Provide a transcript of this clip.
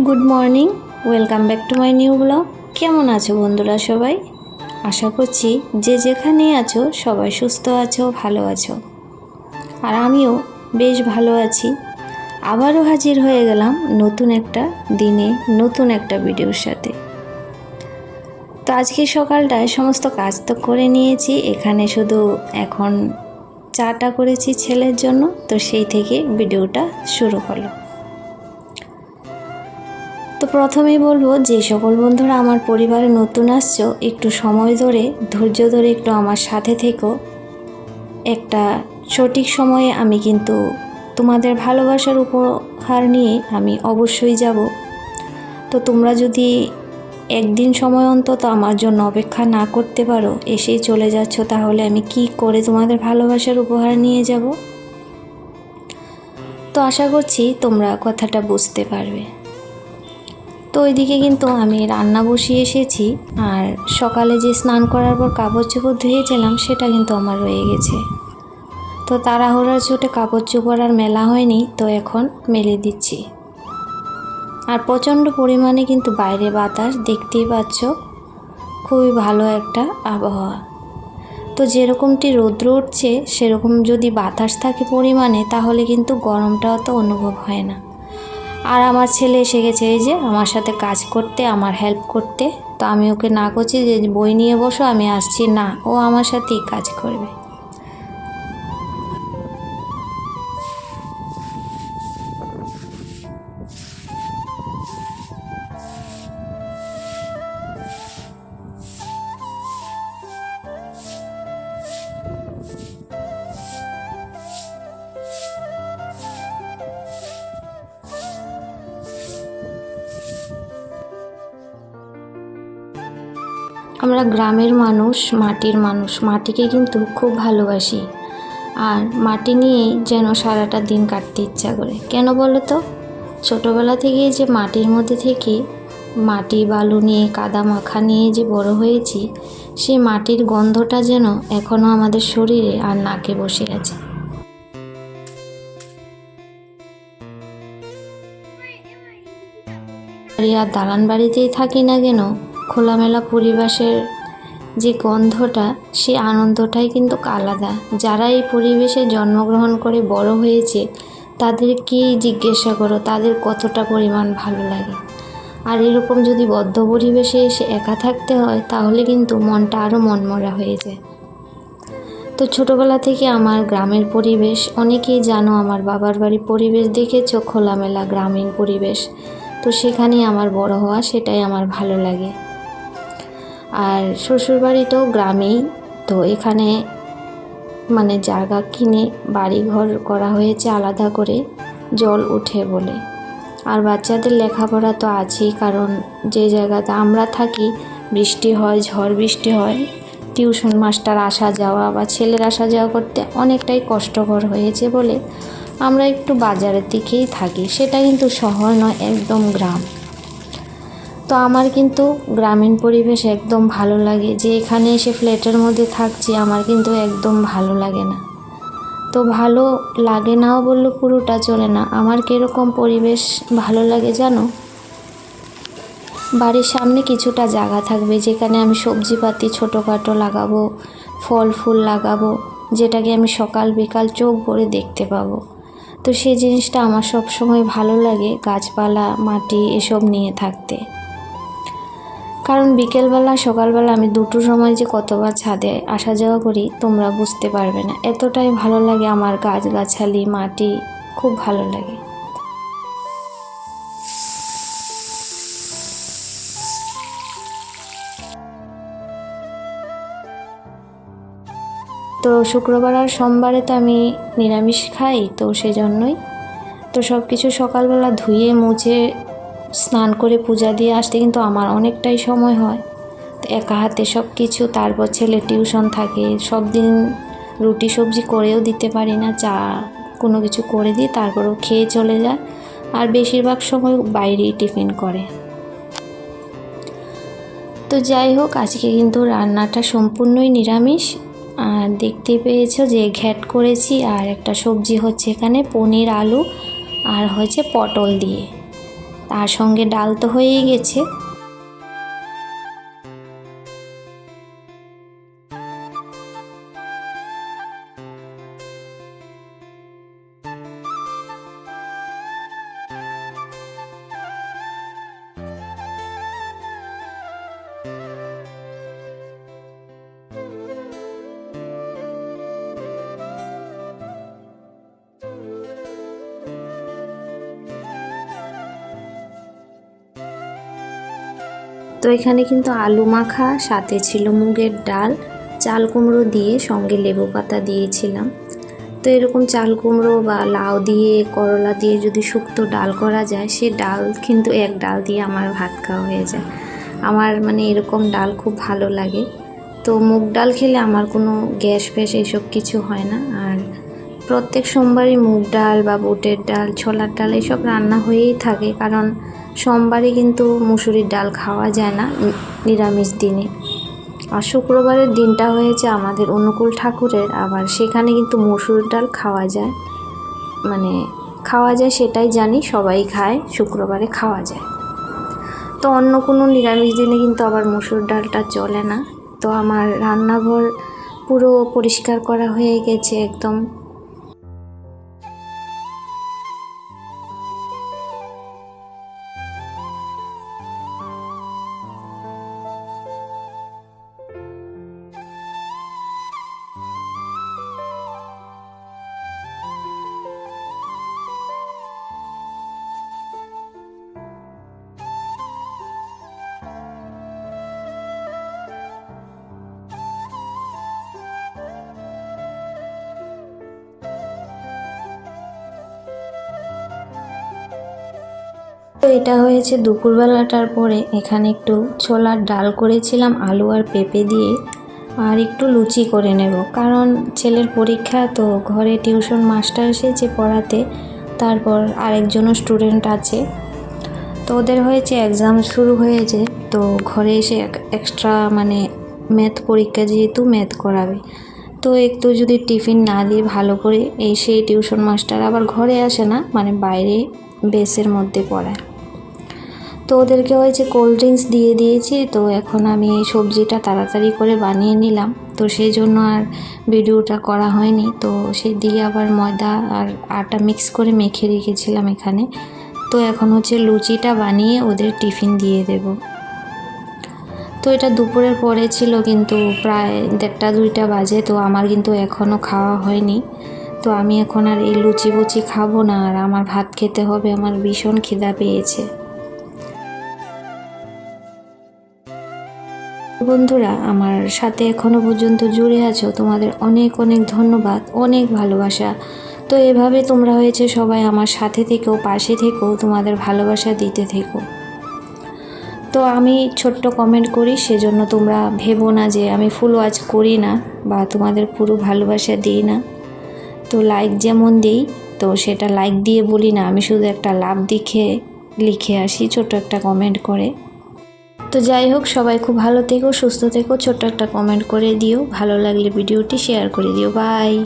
Good morning, welcome back to my new blog. কেমন আছো বন্ধুরা সবাই? আশা করছি যে যেখানেই আছো সবাই সুস্থ আছো, ভালো আছো। আর আমিও বেশ ভালো আছি। আবারও হাজির হয়ে গেলাম নতুন একটা দিনে নতুন একটা ভিডিওর সাথে। তো আজকে সকালটায় সমস্ত কাজ তো করে নিয়েছি, এখানে শুধু এখন চাটা করেছি ছেলের জন্য। তো সেই থেকে ভিডিওটা শুরু হলো। তো প্রথমেই বলবো, যে সকল বন্ধুরা আমার পরিবারে নতুন আসছো, একটু সময় ধরে ধৈর্য ধরে একটু আমার সাথে থেকো। একটা সঠিক সময়ে আমি কিন্তু তোমাদের ভালোবাসার উপহার নিয়ে আমি অবশ্যই যাব। তো তোমরা যদি একদিন সময় অন্তত আমার জন্য অপেক্ষা না করতে পারো, এসেই চলে যাচ্ছ, তাহলে আমি কি করে তোমাদের ভালোবাসার উপহার নিয়ে যাব? তো আশা করছি তোমরা কথাটা বুঝতে পারবে। তো ওইদিকে কিন্তু আমি রান্না বসিয়ে এসেছি, আর সকালে যে স্নান করার পর কাপড় চোপড় ধুয়েছিলাম সেটা কিন্তু আমার রয়ে গেছে। তো তাড়াহুড়োর চোটে কাপড় চোপড় আর মেলা হয়নি, তো এখন মেলে দিচ্ছি। আর প্রচণ্ড পরিমাণে কিন্তু বাইরে বাতাস, দেখতেই পাচ্ছ, খুবই ভালো একটা আবহাওয়া। তো যেরকমটি রৌদ্র উঠছে সেরকম যদি বাতাস থাকে পরিমাণে, তাহলে কিন্তু গরমটা অত অনুভব হয় না। আর আমার ছেলে এসে গেছে এই যে আমার সাথে কাজ করতে, আমার হেল্প করতে। তো আমি ওকে না করছি যে বই নিয়ে বসো, আমি আসছি, না, ও আমার সাথেই কাজ করবে। আমরা গ্রামের মানুষ, মাটির মানুষ, মাটিকে কিন্তু খুব ভালোবাসি। আর মাটি নিয়েই যেন সারাটা দিন কাটতে ইচ্ছা করে। কেন বলো তো? ছোটোবেলা থেকেই যে মাটির মধ্যে থেকে মাটি বালু নিয়ে, কাদা মাখা নিয়ে যে বড় হয়েছি, সেই মাটির গন্ধটা যেন এখনও আমাদের শরীরে আর নাকে বসে আছে। আর দালান বাড়িতেই থাকি না কেন, খোলামেলা পরিবেশের যে গন্ধটা, সেই আনন্দটাই কিন্তু আলাদা। যারা এই পরিবেশে জন্মগ্রহণ করে বড় হয়েছে, তাদেরকেই জিজ্ঞাসা করো তাদের কতটা পরিমাণ ভালো লাগে। আর এরকম যদি বদ্ধ পরিবেশে এসে একা থাকতে হয়, তাহলে কিন্তু মনটা আরও মনমরা হয়ে যায়। তো ছোটোবেলা থেকে আমার গ্রামের পরিবেশ, অনেকেই জানো আমার বাবার বাড়ির পরিবেশ দেখেছো, খোলামেলা গ্রামীণ পরিবেশ। তো সেখানেই আমার বড় হওয়া, সেটাই আমার ভালো লাগে। আর শ্বশুরবাড়িটাও গ্রামেই। তো এখানে মানে জায়গা কিনে বাড়িঘর করা হয়েছে আলাদা করে, জল উঠে বলে। আর বাচ্চাদের লেখাপড়া তো আছেই, কারণ যে জায়গাতে আমরা থাকি বৃষ্টি হয়, ঝড় বৃষ্টি হয়, টিউশন মাস্টার আসা যাওয়া বা ছেলের আসা যাওয়া করতে অনেকটাই কষ্টকর হয়েছে বলে আমরা একটু বাজারের দিকেই থাকি। সেটা কিন্তু শহর নয়, একদম গ্রাম। তো আমার কিন্তু গ্রামীণ পরিবেশ একদম ভালো লাগে। যে এখানে এসে ফ্ল্যাটের মধ্যে থাকছি, আমার কিন্তু একদম ভালো লাগে না। তো ভালো লাগে নাও বললে পুরোটা চলে না। আমার কীরকম পরিবেশ ভালো লাগে জানো? বাড়ির সামনে কিছুটা জায়গা থাকবে, যেখানে আমি সবজিপাতি ছোটোখাটো লাগাবো, ফল ফুল লাগাবো, যেটাকে আমি সকাল বিকাল চোখ ভরে দেখতে পাবো। তো সেই জিনিসটা আমার সবসময় ভালো লাগে, গাছপালা, মাটি এসব নিয়ে থাকতে। কারণ বিকেলবেলা সকালবেলা আমি দুটোর সময় যে কতবার ছাদে আসা যাওয়া করি তোমরা বুঝতে পারবে না। এতটাই ভালো লাগে আমার গাছগাছালি, মাটি, খুব ভালো লাগে। তো শুক্রবার আর সোমবারে তো আমি নিরামিষ খাই, তো সেজন্যই তো সব কিছু সকালবেলা ধুয়ে মুছে স্নান করে পূজা দিয়ে আসতে কিন্তু আমার অনেকটাই সময় হয়। তো একা হাতে সব কিছু, তারপর ছেলে টিউশন থাকে, সব দিন রুটি সবজি করেও দিতে পারি না, চা কোনো কিছু করে দিই, তারপরেও খেয়ে চলে যায়। আর বেশিরভাগ সময় বাইরেই টিফিন করে। তো যাই হোক, আজকে কিন্তু রান্নাটা সম্পূর্ণই নিরামিষ। আর দেখতে পেয়েছো যে ঘ্যাট করেছি, আর একটা সবজি হচ্ছে এখানে পনির, আলু আর হচ্ছে পটল দিয়ে। তার সঙ্গে ডাল তো হয়েই গেছে। তো এখানে কিন্তু আলু মাখা, সাথে ছিল মুগের ডাল, চাল কুমড়ো দিয়ে সঙ্গে লেবু পাতা দিয়েছিলাম। তো এরকম চাল কুমড়ো বা লাউ দিয়ে, করলা দিয়ে যদি শুক্তো ডাল করা যায়, সে ডাল কিন্তু এক ডাল দিয়ে আমার ভাত খাওয়া হয়ে যায়। আমার মানে এরকম ডাল খুব ভালো লাগে। তো মুগ ডাল খেলে আমার কোনো গ্যাস ফ্যাস এইসব কিছু হয় না। আর প্রত্যেক সোমবারই মুগ ডাল বা বুটের ডাল, ছোলার ডাল এসব রান্না হয়েই থাকে, কারণ সোমবারে কিন্তু মুসুরির ডাল খাওয়া যায় না নিরামিষ দিনে। আর শুক্রবারের দিনটা হয়েছে আমাদের অনুকূল ঠাকুরের, আবার সেখানে কিন্তু মসুর ডাল খাওয়া যায়, মানে খাওয়া যায় সেটাই জানি, সবাই খায়, শুক্রবারে খাওয়া যায়। তো অন্য কোনো নিরামিষ দিনে কিন্তু আবার মসুর ডালটা চলে না। তো আমার রান্নাঘর পুরো পরিষ্কার করা হয়ে গেছে একদম। তো এটা হয়েছে দুপুরবেলাটার পরে। এখানে একটু ছোলার ডাল করেছিলাম আলু আর পেঁপে দিয়ে, আর একটু লুচি করে নেব, কারণ ছেলের পরীক্ষা, তো ঘরে টিউশন মাস্টার এসেছে পড়াতে, তারপর আরেকজনও স্টুডেন্ট আছে, তো ওদের হয়েছে এক্সাম শুরু হয়েছে, তো ঘরে এসে এক্সট্রা মানে ম্যাথ পরীক্ষা, যেহেতু ম্যাথ করাবে, তো একটু যদি টিফিন না দিয়ে ভালো করে সেই টিউশন মাস্টার আবার ঘরে আসে না, মানে বাইরে বেসের মধ্যে পড়ায়, তো ওদেরকে হয়েছে কোল্ড ড্রিঙ্কস দিয়ে দিয়েছি। তো এখন আমি এই সবজিটা তাড়াতাড়ি করে বানিয়ে নিলাম, তো সেই জন্য আর ভিডিওটা করা হয়নি। তো সেই দিকে আবার ময়দা আর আটা মিক্স করে মেখে রেখেছিলাম এখানে। তো এখন হচ্ছে লুচিটা বানিয়ে ওদের টিফিন দিয়ে দেব। তো এটা দুপুরের পরে ছিল, কিন্তু প্রায় 1:30-2টা বাজে, তো আমার কিন্তু এখনও খাওয়া হয়নি। তো আমি এখন আর এই লুচি বুচি খাবো না, আর আমার ভাত খেতে হবে, আমার ভীষণ খিদা পেয়েছে। বন্ধুরা, আমার সাথে এখনও পর্যন্ত জুড়ে আছো, তোমাদের অনেক অনেক ধন্যবাদ, অনেক ভালোবাসা। তো এভাবে তোমরা হয়েছে সবাই আমার সাথে থেকেও, পাশে থেকেও, তোমাদের ভালোবাসা দিতে থেকো। তো আমি ছোট্ট কমেন্ট করি, সেজন্য তোমরা ভেবো না যে আমি ফুল ওয়াচ করি না বা তোমাদের পুরো ভালোবাসা দিই না। তো লাইক যেমন দিই, তো সেটা লাইক দিয়ে বলি না, আমি শুধু একটা লাভ দেখে লিখে আসি ছোট্ট একটা কমেন্ট করে। তো যাই হোক, সবাই খুব ভালো থেকো, সুস্থ থেকো, ছোট্ট একটা কমেন্ট করে দিও, ভালো লাগলে ভিডিওটি শেয়ার করে দিও। বাই।